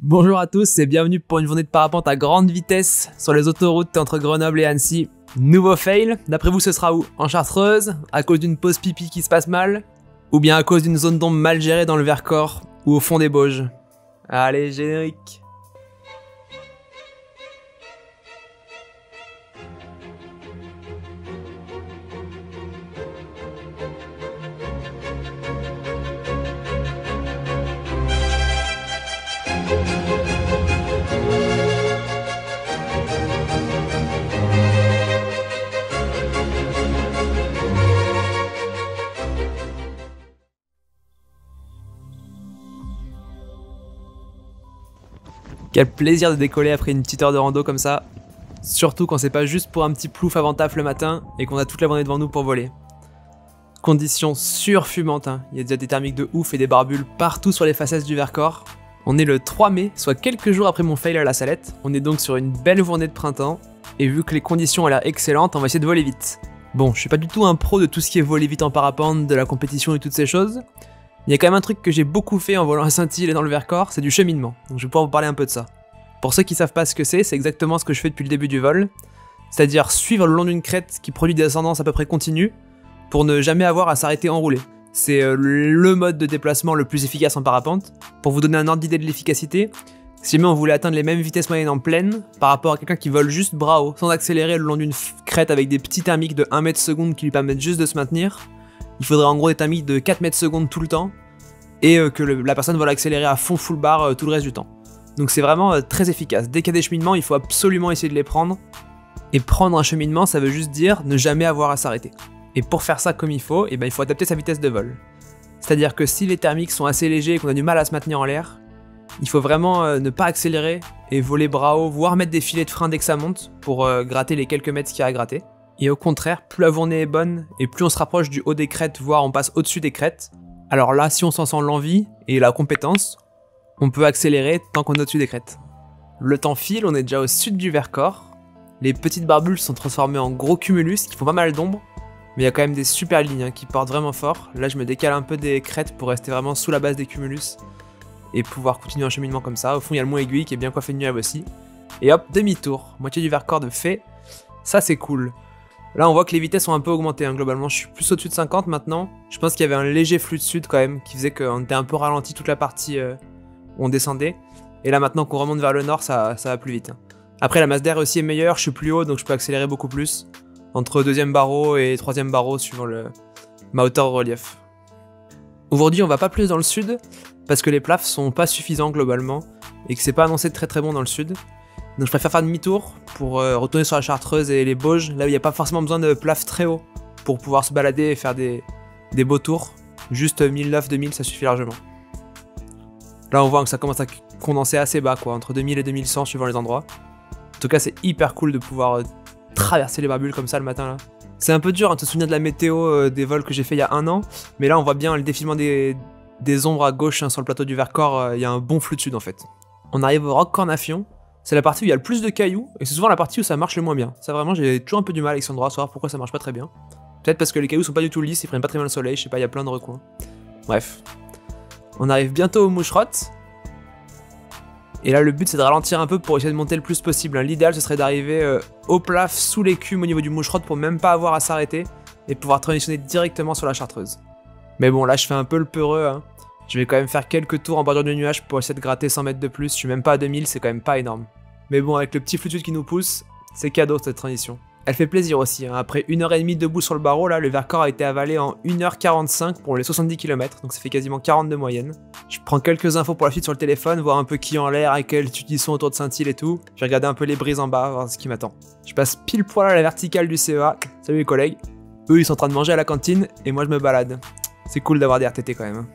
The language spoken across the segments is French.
Bonjour à tous et bienvenue pour une journée de parapente à grande vitesse sur les autoroutes entre Grenoble et Annecy. Nouveau fail, d'après vous ce sera où? En Chartreuse? À cause d'une pause pipi qui se passe mal? Ou bien à cause d'une zone d'ombre mal gérée dans le Vercors? Ou au fond des Bauges? Allez, générique. Quel plaisir de décoller après une petite heure de rando comme ça. Surtout quand c'est pas juste pour un petit plouf avant taf le matin et qu'on a toute la journée devant nous pour voler. Conditions surfumantes, hein. Il y a déjà des thermiques de ouf et des barbules partout sur les façades du Vercors. On est le 3 mai, soit quelques jours après mon fail à la Salette. On est donc sur une belle journée de printemps. Et vu que les conditions ont l'air excellentes, on va essayer de voler vite. Bon, je suis pas du tout un pro de tout ce qui est voler vite en parapente, de la compétition et toutes ces choses. Il y a quand même un truc que j'ai beaucoup fait en volant à Saint-Yves et dans le Vercors, c'est du cheminement. Donc je vais pouvoir vous parler un peu de ça. Pour ceux qui savent pas ce que c'est exactement ce que je fais depuis le début du vol. C'est-à-dire suivre le long d'une crête qui produit des ascendances à peu près continues pour ne jamais avoir à s'arrêter en roulé. C'est le mode de déplacement le plus efficace en parapente. Pour vous donner un ordre d'idée de l'efficacité, si jamais on voulait atteindre les mêmes vitesses moyennes en plaine, par rapport à quelqu'un qui vole juste bras haut, sans accélérer le long d'une crête avec des petits thermiques de 1 mètre seconde qui lui permettent juste de se maintenir, il faudrait en gros des thermiques de 4 mètres seconde tout le temps, et que la personne va l'accélérer à fond full bar tout le reste du temps. Donc c'est vraiment très efficace. Dès qu'il y a des cheminements, il faut absolument essayer de les prendre. Et prendre un cheminement, ça veut juste dire ne jamais avoir à s'arrêter. Et pour faire ça comme il faut, il faut adapter sa vitesse de vol. C'est-à-dire que si les thermiques sont assez légers et qu'on a du mal à se maintenir en l'air, il faut vraiment ne pas accélérer et voler bras haut, voire mettre des filets de frein dès que ça monte pour gratter les quelques mètres qu'il y a à gratter. Et au contraire, plus la journée est bonne et plus on se rapproche du haut des crêtes, voire on passe au-dessus des crêtes, alors là, si on s'en sent l'envie et la compétence, on peut accélérer tant qu'on est au-dessus des crêtes. Le temps file, on est déjà au sud du Vercors. Les petites barbules sont transformées en gros cumulus qui font pas mal d'ombre, mais il y a quand même des super lignes qui portent vraiment fort. Là, je me décale un peu des crêtes pour rester vraiment sous la base des cumulus et pouvoir continuer un cheminement comme ça. Au fond, il y a le Mont Aiguille qui est bien coiffé de nuages aussi. Et hop, demi-tour, moitié du Vercors de fait. Ça, c'est cool. Là, on voit que les vitesses ont un peu augmenté, globalement. Je suis plus au-dessus de 50 maintenant. Je pense qu'il y avait un léger flux de sud quand même, qui faisait qu'on était un peu ralenti toute la partie où on descendait. Et là, maintenant qu'on remonte vers le nord, ça va plus vite. Après, la masse d'air aussi est meilleure, je suis plus haut, donc je peux accélérer beaucoup plus. Entre deuxième barreau et troisième barreau, suivant ma hauteur au relief. Aujourd'hui, on va pas plus dans le sud, parce que les plafs sont pas suffisants globalement, et que c'est pas annoncé très très bon dans le sud. Donc je préfère faire demi-tour pour retourner sur la Chartreuse et les Bauges, là où il n'y a pas forcément besoin de plaf très haut pour pouvoir se balader et faire des beaux tours. Juste 1009-2000, ça suffit largement. Là on voit que ça commence à condenser assez bas, quoi, entre 2000 et 2100 suivant les endroits. En tout cas c'est hyper cool de pouvoir traverser les barbules comme ça le matin là. C'est un peu dur de se souvenir de la météo des vols que j'ai fait il y a 1 an, mais là on voit bien le défilement des ombres à gauche sur le plateau du Vercors, il y a un bon flux de sud en fait. On arrive au Roc Cornafion. C'est la partie où il y a le plus de cailloux, et c'est souvent la partie où ça marche le moins bien. Ça vraiment, j'ai toujours un peu du mal avec cet endroit à savoir pourquoi ça marche pas très bien. Peut-être parce que les cailloux sont pas du tout lisses, ils prennent pas très bien le soleil, je sais pas, il y a plein de recoins. Bref. On arrive bientôt aux moucherottes. Et là, le but c'est de ralentir un peu pour essayer de monter le plus possible. L'idéal ce serait d'arriver au plaf sous l'écume au niveau du moucherotte pour même pas avoir à s'arrêter et pouvoir transitionner directement sur la Chartreuse. Mais bon, là je fais un peu le peureux, hein. Je vais quand même faire quelques tours en bordure de nuages pour essayer de gratter 100 mètres de plus. Je suis même pas à 2000, c'est quand même pas énorme. Mais bon, avec le petit flux de sud qui nous pousse, c'est cadeau cette transition. Elle fait plaisir aussi, hein. Après 1h30 debout sur le barreau, là, le Vercors a été avalé en 1h45 pour les 70 km, donc ça fait quasiment 40 de moyenne. Je prends quelques infos pour la suite sur le téléphone, voir un peu qui en l'air, à quelle altitude ils sont autour de Saint-Yves et tout. Je vais regarder un peu les brises en bas, voir ce qui m'attend. Je passe pile poil à la verticale du CEA. Salut les collègues. Eux, ils sont en train de manger à la cantine, et moi je me balade. C'est cool d'avoir des RTT quand même.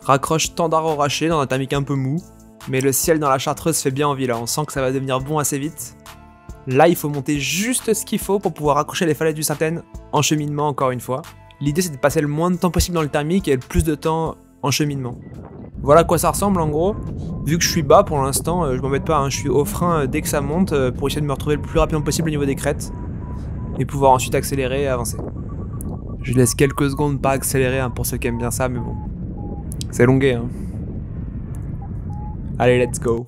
Raccroche standard au raché dans un thermique un peu mou, mais le ciel dans la Chartreuse fait bien envie là, on sent que ça va devenir bon assez vite. Là il faut monter juste ce qu'il faut pour pouvoir accrocher les falaises du Sainte-Haine en cheminement encore une fois. L'idée c'est de passer le moins de temps possible dans le thermique et le plus de temps en cheminement. Voilà à quoi ça ressemble en gros. Vu que je suis bas pour l'instant, je m'embête pas, hein, je suis au frein dès que ça monte pour essayer de me retrouver le plus rapidement possible au niveau des crêtes et pouvoir ensuite accélérer et avancer. Je laisse quelques secondes pas accélérer pour ceux qui aiment bien ça, mais bon. C'est longué, hein. Allez, let's go.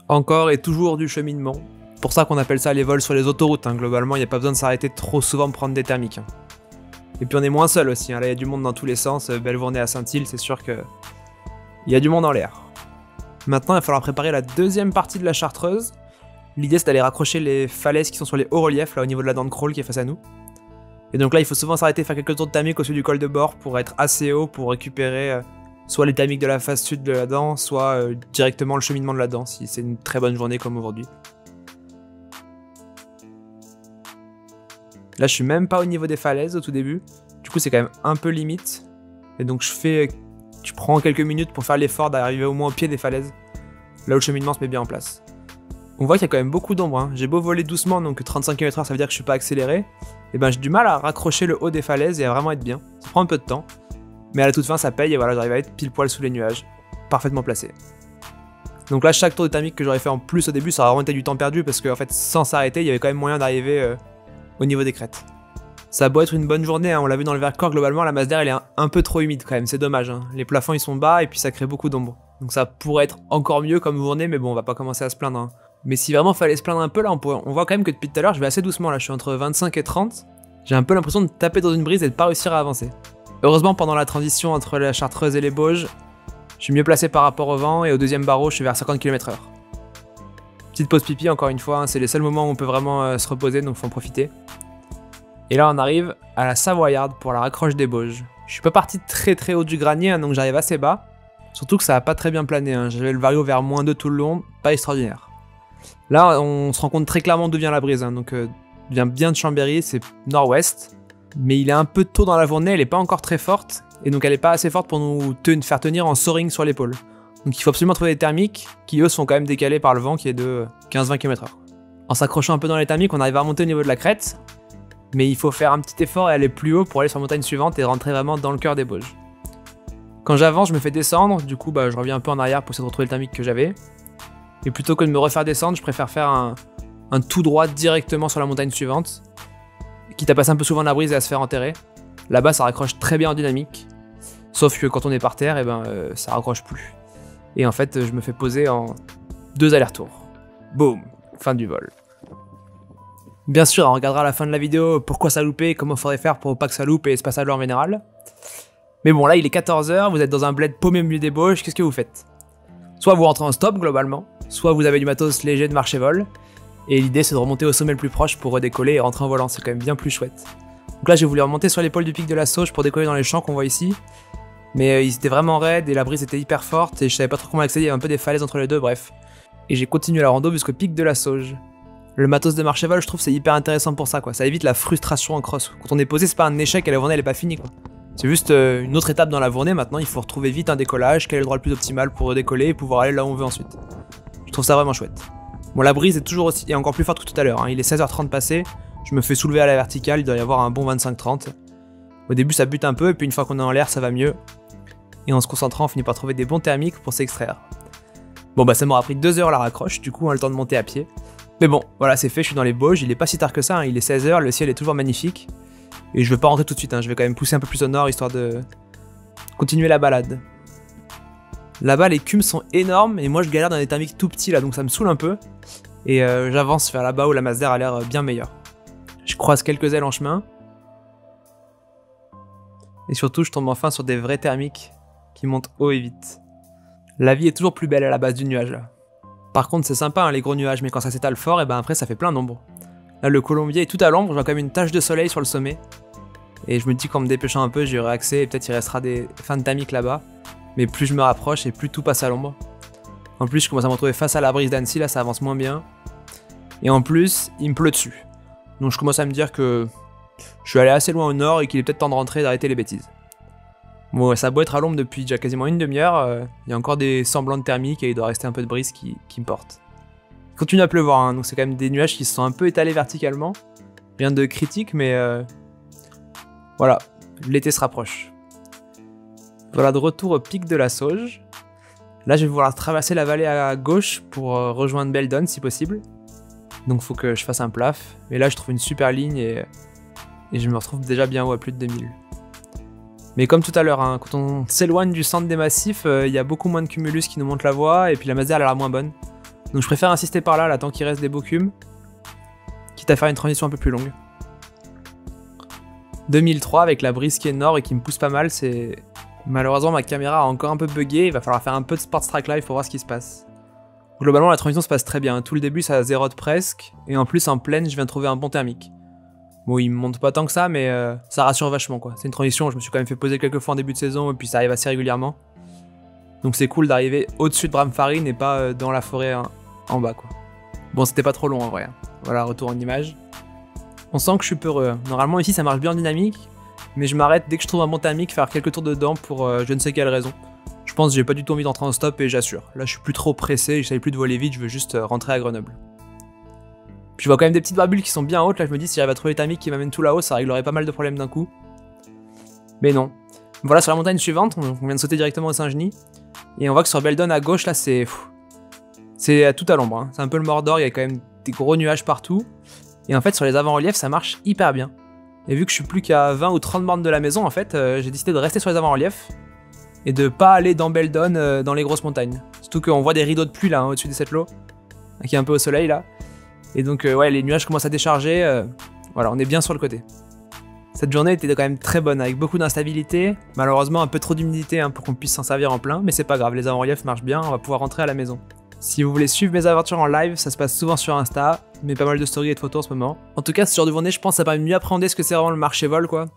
Encore et toujours du cheminement. Pour ça qu'on appelle ça les vols sur les autoroutes. Hein. Globalement, il n'y a pas besoin de s'arrêter trop souvent pour prendre des thermiques. Hein. Et puis on est moins seul aussi. Hein. Là, il y a du monde dans tous les sens. Belle journée à Saint-Île, c'est sûr que il y a du monde en l'air. Maintenant, il va falloir préparer la deuxième partie de la chartreuse. L'idée, c'est d'aller raccrocher les falaises qui sont sur les hauts reliefs, là au niveau de la dent de crawl qui est face à nous. Et donc là, il faut souvent s'arrêter, faire quelques tours de thermique au-dessus du col de bord pour être assez haut pour récupérer soit les thermiques de la face sud de la dent, soit directement le cheminement de la dent, si c'est une très bonne journée comme aujourd'hui. Là, je suis même pas au niveau des falaises au tout début. Du coup, c'est quand même un peu limite. Et donc, je prends quelques minutes pour faire l'effort d'arriver au moins au pied des falaises. Là où le cheminement se met bien en place. On voit qu'il y a quand même beaucoup d'ombre. Hein. J'ai beau voler doucement, donc 35 km/h, ça veut dire que je suis pas accéléré. Et ben, j'ai du mal à raccrocher le haut des falaises et à vraiment être bien. Ça prend un peu de temps. Mais à la toute fin, ça paye et voilà, j'arrive à être pile poil sous les nuages. Parfaitement placé. Donc là, chaque tour de thermique que j'aurais fait en plus au début, ça aurait vraiment été du temps perdu parce qu'en fait, sans s'arrêter, il y avait quand même moyen d'arriver au niveau des crêtes. Ça a beau être une bonne journée, hein, on l'a vu dans le Vercors, globalement, la masse d'air, elle est un peu trop humide quand même, c'est dommage. Hein. Les plafonds, ils sont bas et puis ça crée beaucoup d'ombre. Donc ça pourrait être encore mieux comme journée, mais bon, on va pas commencer à se plaindre. Hein. Mais si vraiment fallait se plaindre un peu, là, on voit quand même que depuis tout à l'heure, je vais assez doucement, là, je suis entre 25 et 30. J'ai un peu l'impression de taper dans une brise et de pas réussir à avancer. Heureusement, pendant la transition entre la Chartreuse et les Bauges, je suis mieux placé par rapport au vent et au deuxième barreau, je suis vers 50 km/h. Petite pause pipi, encore une fois, hein, c'est les seuls moments où on peut vraiment se reposer, donc faut en profiter. Et là, on arrive à la Savoyarde pour la raccroche des Bauges. Je suis pas parti très haut du granier, hein, donc j'arrive assez bas. Surtout que ça a pas très bien plané, hein. J'avais le vario vers -2 tout le long, pas extraordinaire. Là, on se rend compte très clairement d'où vient la brise, hein, donc vient bien de Chambéry, c'est nord-ouest. Mais il est un peu tôt dans la journée, elle est pas encore très forte, et donc elle est pas assez forte pour nous faire tenir en soaring sur l'épaule. Donc il faut absolument trouver des thermiques qui eux sont quand même décalés par le vent qui est de 15-20 km/h. En s'accrochant un peu dans les thermiques, on arrive à remonter au niveau de la crête, mais il faut faire un petit effort et aller plus haut pour aller sur la montagne suivante et rentrer vraiment dans le cœur des Bauges. Quand j'avance, je me fais descendre, du coup je reviens un peu en arrière pour essayer de retrouver le thermique que j'avais. Et plutôt que de me refaire descendre, je préfère faire un tout droit directement sur la montagne suivante, quitte à passer un peu souvent la brise et à se faire enterrer. Là-bas, ça raccroche très bien en dynamique, sauf que quand on est par terre, ça raccroche plus. Et en fait, je me fais poser en 2 allers-retours. Boum, fin du vol. Bien sûr, on regardera à la fin de la vidéo pourquoi ça loupait, comment il faudrait faire pour pas que ça loupe et se passe à l'eau en général. Mais bon, là il est 14 h, vous êtes dans un bled paumé au milieu des Bauges, qu'est-ce que vous faites? Soit vous rentrez en stop globalement, soit vous avez du matos léger de marché-vol, et l'idée c'est de remonter au sommet le plus proche pour redécoller et rentrer en volant, c'est quand même bien plus chouette. Donc là j'ai voulu remonter sur l'épaule du pic de la Sauge pour décoller dans les champs qu'on voit ici, mais ils étaient vraiment raides et la brise était hyper forte et je savais pas trop comment accéder, il y avait un peu des falaises entre les deux, bref. Et j'ai continué la rando jusqu'au pic de la Sauge. Le matos de marché-vol, je trouve c'est hyper intéressant pour ça, quoi. Ça évite la frustration en cross. Quand on est posé, c'est pas un échec et la journée elle est pas finie, quoi. C'est juste une autre étape dans la journée. Maintenant, il faut retrouver vite un décollage, quel est le droit le plus optimal pour redécoller et pouvoir aller là où on veut ensuite. Je trouve ça vraiment chouette. Bon, la brise est toujours aussi et encore plus forte que tout à l'heure. Hein. Il est 16 h 30 passé. Je me fais soulever à la verticale. Il doit y avoir un bon 25-30. Au début, ça bute un peu et puis une fois qu'on est en l'air, ça va mieux. Et en se concentrant, on finit par trouver des bons thermiques pour s'extraire. Bon, ça m'aura pris 2 heures la raccroche. Du coup, on a le temps de monter à pied. Mais bon, voilà, c'est fait, je suis dans les Bauges, il est pas si tard que ça, hein, il est 16 h, le ciel est toujours magnifique. Et je veux pas rentrer tout de suite, hein, je vais quand même pousser un peu plus au nord, histoire de continuer la balade. Là-bas, les cumes sont énormes, et moi je galère dans des thermiques tout petits, là, donc ça me saoule un peu. Et j'avance vers là-bas où la masse d'air a l'air bien meilleure. Je croise quelques ailes en chemin. Et surtout, je tombe enfin sur des vrais thermiques qui montent haut et vite. La vie est toujours plus belle à la base du nuage, là. Par contre, c'est sympa hein, les gros nuages, mais quand ça s'étale fort, et après ça fait plein d'ombre. Là, le colombier est tout à l'ombre, je vois quand même une tache de soleil sur le sommet. Et je me dis qu'en me dépêchant un peu, j'y aurai accès et peut-être il restera des fins de thermique là-bas. Mais plus je me rapproche et plus tout passe à l'ombre. En plus, je commence à me retrouver face à la brise d'Annecy, là ça avance moins bien. Et en plus, il me pleut dessus. Donc je commence à me dire que je suis allé assez loin au nord et qu'il est peut-être temps de rentrer et d'arrêter les bêtises. Bon, ça a beau être à l'ombre depuis déjà quasiment une demi-heure, il y a encore des semblants de thermique et il doit rester un peu de brise qui me porte. Il continue à pleuvoir, hein, donc c'est quand même des nuages qui se sont un peu étalés verticalement. Rien de critique, mais voilà, l'été se rapproche. Voilà, de retour au pic de la Sauge. Là, je vais vouloir traverser la vallée à gauche pour rejoindre Beldon si possible. Donc faut que je fasse un plaf. Mais là, je trouve une super ligne et je me retrouve déjà bien haut à plus de 2000. Mais comme tout à l'heure, hein, quand on s'éloigne du centre des massifs, il y a beaucoup moins de cumulus qui nous montent la voie, et puis la Mazda elle a l'air moins bonne. Donc je préfère insister par là, tant qu'il reste des beaux cums, quitte à faire une transition un peu plus longue. 2003 avec la brise qui est nord et qui me pousse pas mal, c'est... Malheureusement ma caméra a encore un peu bugué, il va falloir faire un peu de Sports Track Live pour voir ce qui se passe. Globalement la transition se passe très bien, tout le début ça zérote presque, et en plus en plaine je viens de trouver un bon thermique. Bon il me monte pas tant que ça, mais ça rassure vachement quoi. C'est une transition, je me suis quand même fait poser quelques fois en début de saison, et puis ça arrive assez régulièrement. Donc c'est cool d'arriver au-dessus de Bramfarine et pas dans la forêt en bas quoi. Bon c'était pas trop long en vrai, voilà retour en image. On sent que je suis peureux. Normalement ici ça marche bien en dynamique, mais je m'arrête dès que je trouve un bon thermique, faire quelques tours dedans pour je ne sais quelle raison. Je pense que j'ai pas du tout envie d'entrer en stop et j'assure. Là je suis plus trop pressé, j'essaye plus de voler vite, je veux juste rentrer à Grenoble. Puis je vois quand même des petites barbules qui sont bien hautes, là je me dis si j'arrive à trouver les thermiques qui m'amènent tout là-haut, ça réglerait pas mal de problèmes d'un coup. Mais non. Voilà sur la montagne suivante, on vient de sauter directement au Saint-Genis, et on voit que sur Beldon à gauche là c'est... C'est tout à l'ombre, hein. C'est un peu le Mordor, il y a quand même des gros nuages partout. Et en fait sur les avant-reliefs ça marche hyper bien. Et vu que je suis plus qu'à 20 ou 30 bornes de la maison en fait, j'ai décidé de rester sur les avant-reliefs et de pas aller dans Beldon dans les grosses montagnes. Surtout qu'on voit des rideaux de pluie là au-dessus des Sept-Lots, qui est un peu au soleil là. Et donc ouais les nuages commencent à décharger, voilà on est bien sur le côté. Cette journée était quand même très bonne avec beaucoup d'instabilité, malheureusement un peu trop d'humidité pour qu'on puisse s'en servir en plein, mais c'est pas grave, les avant-reliefs marchent bien, on va pouvoir rentrer à la maison. Si vous voulez suivre mes aventures en live, ça se passe souvent sur Insta, mais pas mal de stories et de photos en ce moment. En tout cas, ce genre de journée, je pense, ça permet de mieux appréhender ce que c'est vraiment le marché-vol, quoi.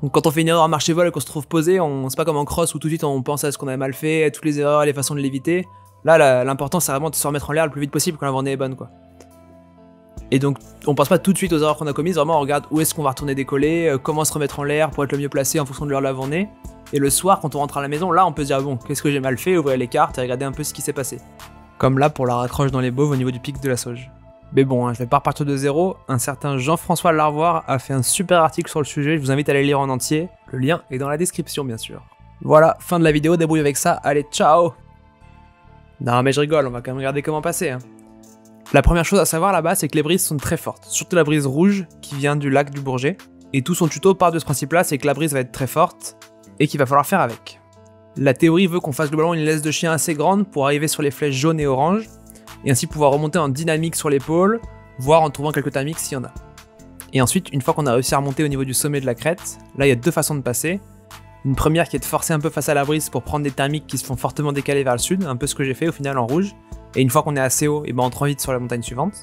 Donc quand on fait une erreur en marché-vol et qu'on se trouve posé, c'est pas comme en cross où tout de suite on pense à ce qu'on a mal fait, à toutes les erreurs et les façons de l'éviter. Là, l'important c'est vraiment de se remettre en l'air le plus vite possible quand la journée est bonne, quoi. Et donc, on pense pas tout de suite aux erreurs qu'on a commises, vraiment on regarde où est-ce qu'on va retourner décoller, comment se remettre en l'air pour être le mieux placé en fonction de l'heure de la journée. Et le soir, quand on rentre à la maison, là on peut se dire bon, qu'est-ce que j'ai mal fait, ouvrir les cartes et regarder un peu ce qui s'est passé. Comme là pour la raccroche dans les Bauves au niveau du pic de la Sauge. Mais bon, je vais pas repartir de zéro, un certain Jean-François Larvoir a fait un super article sur le sujet, je vous invite à aller lire en entier, le lien est dans la description bien sûr. Voilà, fin de la vidéo, débrouille avec ça, allez ciao. Non mais je rigole, on va quand même regarder comment passer. La première chose à savoir là-bas, c'est que les brises sont très fortes, surtout la brise rouge qui vient du lac du Bourget, et tout son tuto part de ce principe-là, c'est que la brise va être très forte, et qu'il va falloir faire avec. La théorie veut qu'on fasse globalement une laisse de chien assez grande pour arriver sur les flèches jaunes et oranges, et ainsi pouvoir remonter en dynamique sur l'épaule, voire en trouvant quelques thermiques s'il y en a. Et ensuite, une fois qu'on a réussi à remonter au niveau du sommet de la crête, là il y a deux façons de passer. Une première qui est de forcer un peu face à la brise pour prendre des thermiques qui se font fortement décaler vers le sud, un peu ce que j'ai fait au final en rouge, et une fois qu'on est assez haut, et on prend vite sur la montagne suivante.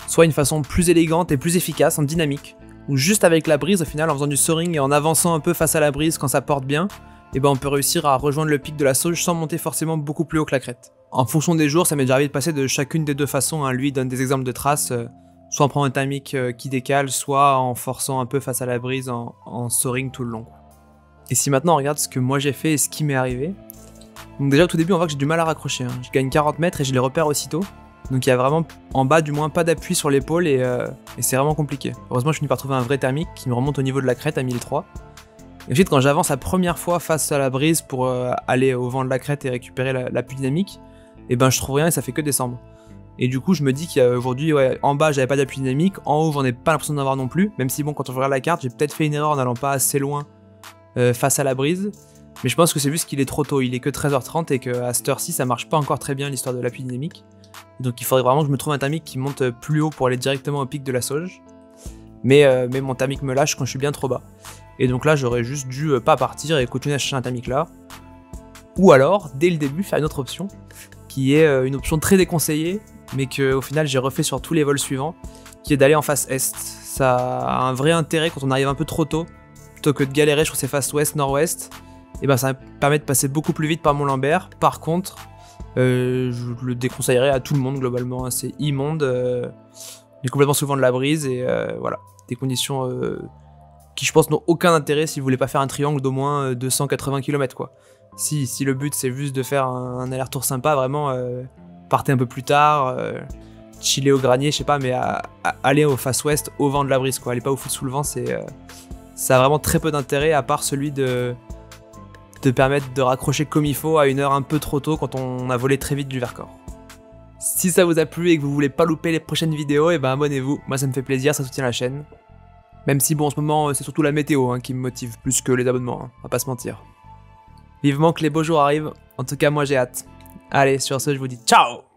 Soit une façon plus élégante et plus efficace en dynamique, où juste avec la brise au final en faisant du soaring et en avançant un peu face à la brise quand ça porte bien, on peut réussir à rejoindre le pic de la Sauge sans monter forcément beaucoup plus haut que la crête. En fonction des jours, ça m'est déjà arrivé de passer de chacune des deux façons, lui donne des exemples de traces, soit en prenant un thermique qui décale, soit en forçant un peu face à la brise en soaring tout le long. Et si maintenant on regarde ce que moi j'ai fait et ce qui m'est arrivé, donc déjà au tout début on voit que j'ai du mal à raccrocher, je gagne 40 mètres et je les repère aussitôt, donc il y a vraiment en bas du moins pas d'appui sur l'épaule et c'est vraiment compliqué. Heureusement je finis par trouver un vrai thermique qui me remonte au niveau de la crête à 1003. Et ensuite quand j'avance la première fois face à la brise pour aller au vent de la crête et récupérer l'appui dynamique, je trouve rien et ça fait que descendre. Et du coup je me dis qu'aujourd'hui en bas j'avais pas d'appui dynamique, en haut j'en ai pas l'impression d'en avoir non plus, même si bon quand on regarde la carte j'ai peut-être fait une erreur en n'allant pas assez loin face à la brise, mais je pense que c'est juste qu'il est trop tôt, il est que 13h30 et qu'à cette heure-ci ça marche pas encore très bien l'histoire de l'appui dynamique. Et donc il faudrait vraiment que je me trouve un thermique qui monte plus haut pour aller directement au pic de la Sauge, mais mon thermique me lâche quand je suis bien trop bas. Et donc là j'aurais juste dû pas partir et continuer à chercher un thermique là, ou alors dès le début faire une autre option, qui est une option très déconseillée, mais qu'au final j'ai refait sur tous les vols suivants, qui est d'aller en face est. Ça a un vrai intérêt quand on arrive un peu trop tôt, plutôt que de galérer sur ces faces ouest-nord-ouest, et ça permet de passer beaucoup plus vite par Mont-Lambert. Par contre, je le déconseillerais à tout le monde globalement, c'est immonde, il est complètement sous le vent de la brise, et voilà, des conditions qui je pense n'ont aucun intérêt si vous voulez pas faire un triangle d'au moins 280 km quoi. Si le but c'est juste de faire un aller-retour sympa, vraiment partez un peu plus tard, chiller au granier, je sais pas, mais aller au face ouest au vent de la brise quoi, allez pas au foot sous le vent, ça a vraiment très peu d'intérêt à part celui de permettre de raccrocher comme il faut à une heure un peu trop tôt quand on a volé très vite du Vercors. Si ça vous a plu et que vous voulez pas louper les prochaines vidéos, abonnez-vous, moi ça me fait plaisir, ça soutient la chaîne. Même si bon, en ce moment, c'est surtout la météo hein, qui me motive plus que les abonnements, hein, on va pas se mentir. Vivement que les beaux jours arrivent, en tout cas moi j'ai hâte. Allez, sur ce, je vous dis ciao!